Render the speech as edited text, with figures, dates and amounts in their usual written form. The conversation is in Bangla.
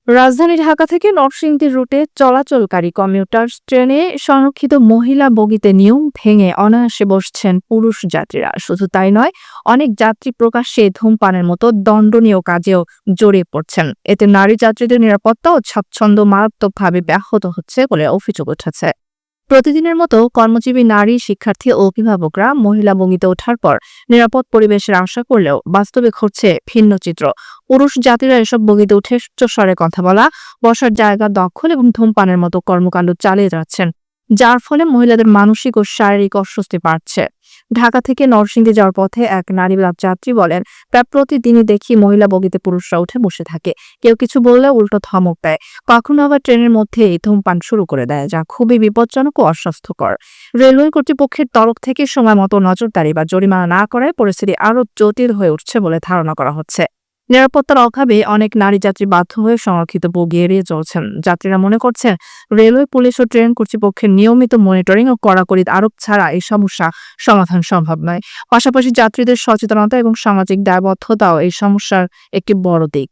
রাজধানী ঢাকা থেকে নরসিংদী রুটে চলাচলকারী কমিউটার ট্রেনে সংরক্ষিত মহিলা বগিতে নিয়ম ভেঙে অনায়াসে বসছেন পুরুষ যাত্রীরা। শুধু তাই নয়, অনেক যাত্রী প্রকাশ্যে ধূমপানের মতো দণ্ডনীয় কাজেও জড়িয়ে পড়ছেন। এতে নারী যাত্রীদের নিরাপত্তা ও স্বাচ্ছন্দ্য মারাত্মকভাবে ব্যাহত হচ্ছে বলে অভিযোগ উঠেছে। প্রতিদিনের মতো কর্মজীবী নারী, শিক্ষার্থী ও অভিভাবকরা মহিলা বগিতে ওঠার পর নিরাপদ পরিবেশের আশা করলেও বাস্তবে ঘটছে ভিন্ন চিত্র। পুরুষ যাত্রীরা এসব বগিতে উঠে উচ্চস্বরে কথা বলা, বসার জায়গা দখল এবং ধূমপানের মতো কর্মকাণ্ড চালিয়ে যাচ্ছেন, যার ফলে মহিলাদের মানসিক ও শারীরিক অস্বস্তি বাড়ছে। ঢাকা থেকে নরসিংদী যাওয়ার পথে এক নারী যাত্রী বলেন, প্রায় প্রতিদিনই দেখি মহিলা বগিতে পুরুষরা উঠে বসে থাকে। কেউ কিছু বললে উল্টো ধমক দেয়, কখনো আবার ট্রেনের মধ্যেই ধূমপান শুরু করে দেয়, যা খুবই বিপজ্জনক ও অস্বাস্থ্যকর। রেলওয়ে কর্তৃপক্ষের তরফ থেকে সময় মতো নজরদারি বা জরিমানা না করায় পরিস্থিতি আরও জটিল হয়ে উঠছে বলে ধারণা করা হচ্ছে। নিরাপত্তার অভাবে অনেক নারী যাত্রী বাধ্য হয়ে সংরক্ষিত বগি এড়িয়ে চলছেন। যাত্রীরা মনে করছেন, রেলওয়ে, পুলিশ ও ট্রেন কর্তৃপক্ষের নিয়মিত মনিটরিং ও কড়াকড়ি আরোপ ছাড়া এই সমস্যা সমাধান সম্ভব নয়। পাশাপাশি যাত্রীদের সচেতনতা এবং সামাজিক দায়বদ্ধতাও এই সমস্যার একটি বড় দিক।